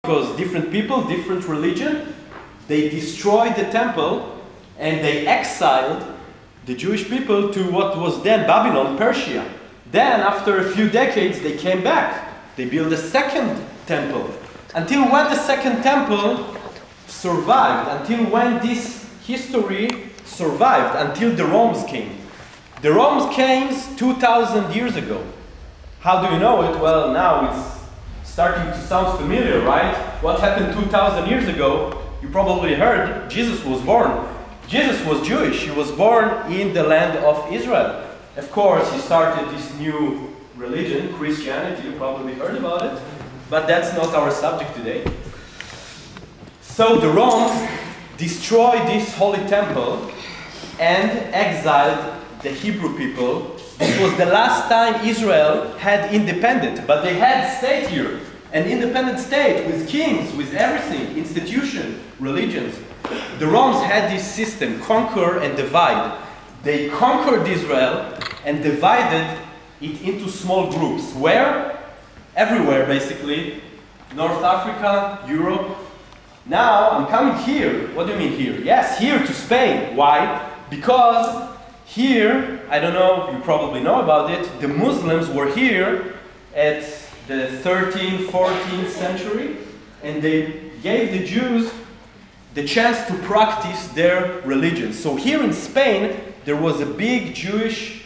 because different people, different religion, they destroyed the temple and they exiled the Jewish people to what was then Babylon, Persia. Then, after a few decades, they came back. They built a second temple. Until when the second temple survived, until when this history survived, until the Romans came. The Romans came 2,000 years ago. How do you know it? Well, now it's starting to sound familiar, right? What happened 2,000 years ago? You probably heard Jesus was born. Jesus was Jewish. He was born in the land of Israel. Of course, he started this new religion, Christianity. You probably heard about it. But that's not our subject today. So the Romans destroyed this holy temple and exiled the Hebrew people. This was the last time Israel had independence, but they had state here. An independent state with kings, with everything, institution, religions. The Romans had this system, conquer and divide. They conquered Israel and divided it into small groups. Where? Everywhere, basically. North Africa, Europe. Now, I'm coming here. What do you mean here? Yes, here to Spain. Why? Because here, I don't know, you probably know about it, the Muslims were here at the 13th, 14th century, and they gave the Jews the chance to practice their religion. So here in Spain, there was a big Jewish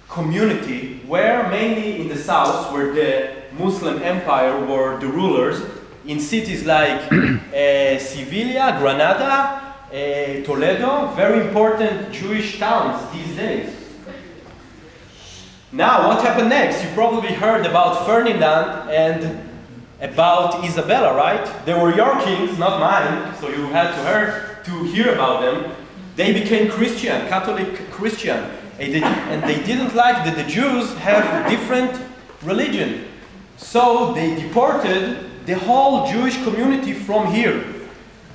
community where, mainly in the south, where the Muslim empire were the rulers, in cities like Sevilla, Granada, Toledo, very important Jewish towns these days. Now, what happened next? You probably heard about Ferdinand and about Isabella, right? They were your kings, not mine, so you had to hear about them. They became Christian, Catholic Christian, and they didn't like that the Jews have different religion. So they deported the whole Jewish community from here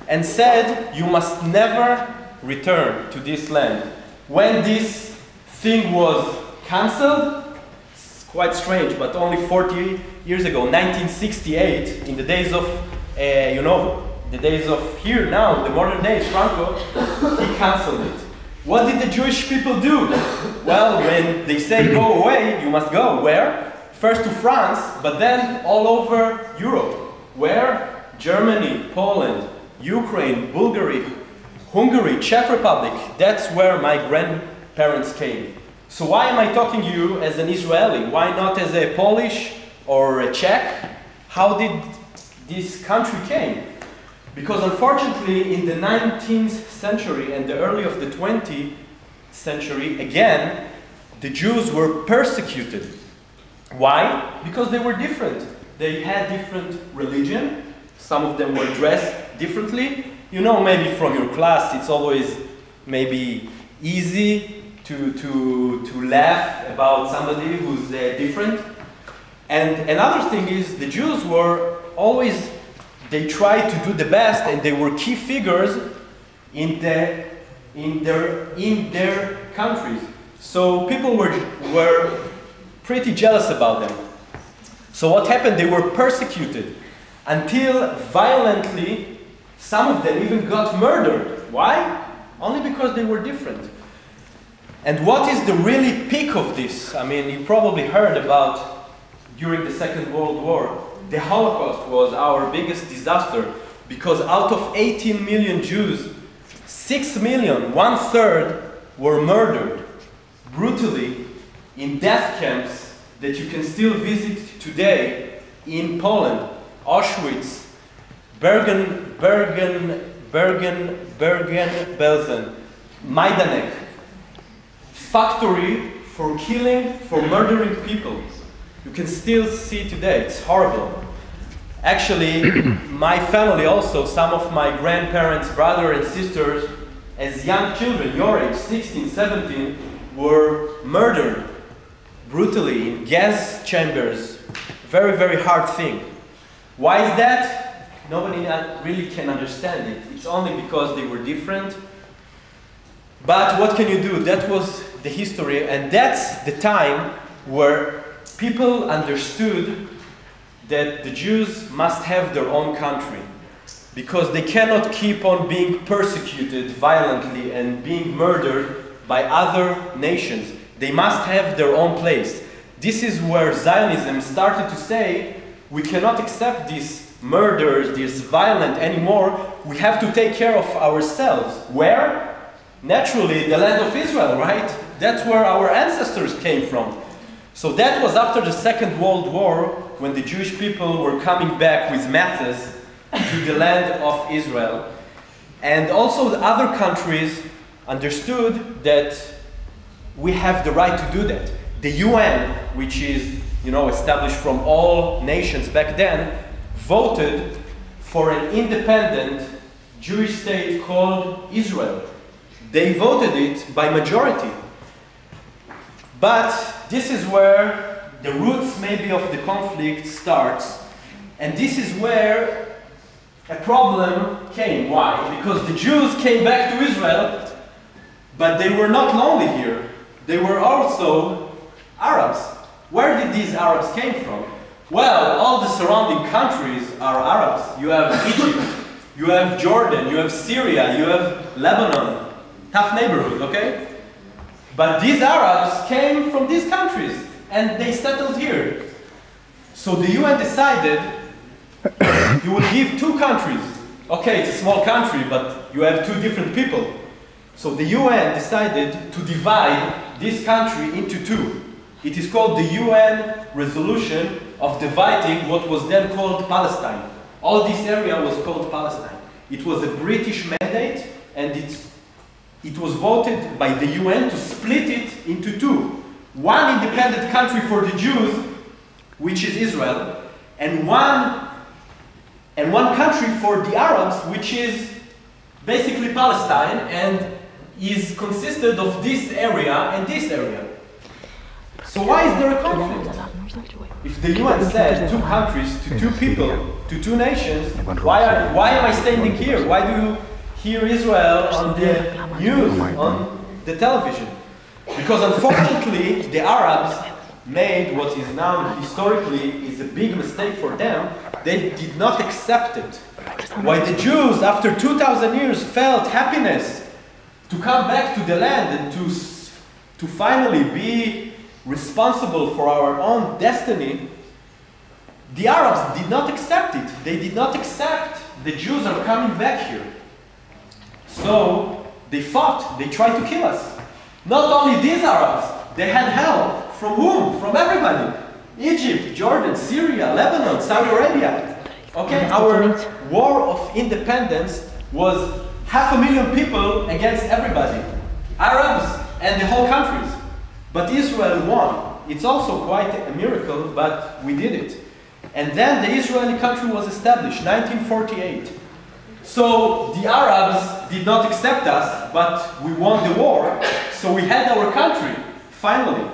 and said, you must never return to this land. When this thing was cancelled, it's quite strange, but only 40 years ago, 1968, in the days of, the days of here now, the modern days, Franco, he cancelled it. What did the Jewish people do? Well, when they say go away, you must go. Where? First to France, but then all over Europe. Where? Germany, Poland, Ukraine, Bulgaria, Hungary, Czech Republic. That's where my grandparents came. So why am I talking to you as an Israeli? Why not as a Polish or a Czech? How did this country came? Because unfortunately in the 19th century and the early of the 20th century, again, the Jews were persecuted. Why? Because they were different. They had different religion. Some of them were dressed differently. You know, maybe from your class, it's always maybe easy to laugh about somebody who's different. And another thing is, the Jews were always, they tried to do the best, and they were key figures in their countries. So people were pretty jealous about them. So what happened? They were persecuted until violently some of them even got murdered. Why? Only because they were different. And what is the really peak of this? I mean, you probably heard about during the Second World War. The Holocaust was our biggest disaster because out of 18 million Jews, 6 million, 1/3, were murdered brutally in death camps that you can still visit today in Poland. Auschwitz, Bergen-Belsen, Majdanek. Factory for killing, for murdering people. You can still see today, it's horrible. Actually, my family also, some of my grandparents, brothers and sisters, as young children, your age, 16, 17, were murdered brutally in gas chambers. Very, very hard thing. Why is that? Nobody really can understand it. It's only because they were different. But what can you do? That was the history, and that's the time where people understood that the Jews must have their own country, because they cannot keep on being persecuted violently and being murdered by other nations. They must have their own place. This is where Zionism started to say, we cannot accept these murders, this violence anymore. We have to take care of ourselves. Where? Naturally, the land of Israel, right? That's where our ancestors came from. So that was after the Second World War, when the Jewish people were coming back with masses to the land of Israel. And also the other countries understood that we have the right to do that. The UN, which is, established from all nations back then, voted for an independent Jewish state called Israel. They voted it by majority. But this is where the roots maybe of the conflict starts, and this is where a problem came. Why? Because the Jews came back to Israel, but they were not lonely here. They were also Arabs. Where did these Arabs came from? Well, all the surrounding countries are Arabs. You have Egypt, you have Jordan, you have Syria, you have Lebanon. Tough neighborhood, okay? But these Arabs came from these countries and they settled here. So the UN decided you will give two countries. Okay, it's a small country, but you have two different people. So the UN decided to divide this country into two. It is called the UN resolution of dividing what was then called Palestine. All this area was called Palestine. It was a British mandate, and it was voted by the UN to split it into two. One independent country for the Jews, which is Israel, and one country for the Arabs, which is basically Palestine, and is consisted of this area and this area. So why is there a conflict? If the UN said two countries to two people, to two nations, why am I standing here? Why do you hear Israel on the news, on the television? Because unfortunately, the Arabs made what is now historically is a big mistake for them. They did not accept it. Why the Jews, after 2,000 years, felt happiness to come back to the land and to finally be responsible for our own destiny, the Arabs did not accept it. They did not accept the Jews are coming back here. So they fought, they tried to kill us. Not only these Arabs, they had help. From whom? From everybody. Egypt, Jordan, Syria, Lebanon, Saudi Arabia. Okay, our war of independence was 500,000 people against everybody. Arabs and the whole countries. But Israel won. It's also quite a miracle, but we did it. And then the Israeli country was established, 1948. So the Arabs did not accept us, but we won the war, so we had our country, finally.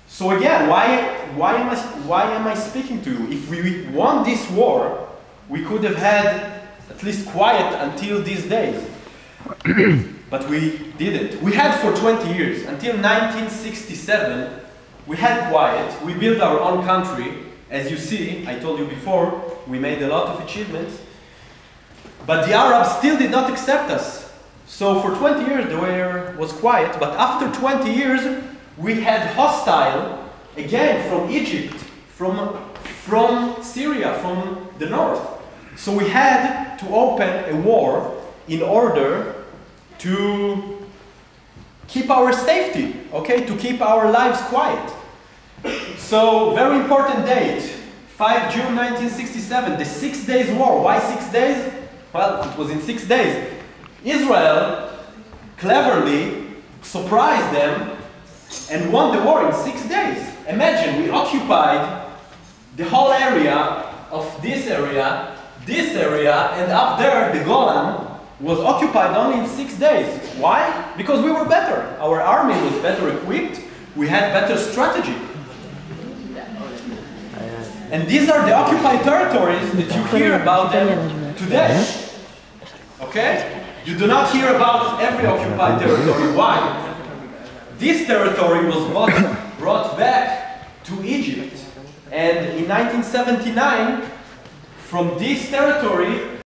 So again, why am I speaking to you? If we won this war, we could have had at least quiet until these days. But we didn't. We had for 20 years. Until 1967, we had quiet. We built our own country. As you see, I told you before, we made a lot of achievements. But the Arabs still did not accept us. So for 20 years, the war was quiet. But after 20 years, we had hostile, again, from Egypt, from Syria, from the north. So we had to open a war in order to keep our safety, okay, to keep our lives quiet. So, very important date, 5 June 1967, the 6 days war. Why 6 days? Well, it was in 6 days. Israel cleverly surprised them and won the war in 6 days. Imagine, we occupied the whole area of this area, and up there, the Golan, was occupied only in 6 days. Why? Because we were better. Our army was better equipped. We had better strategy. And these are the occupied territories that you hear about them today. Okay? You do not hear about every occupied territory. Why? This territory was brought back to Egypt. And in 1979, from this territory,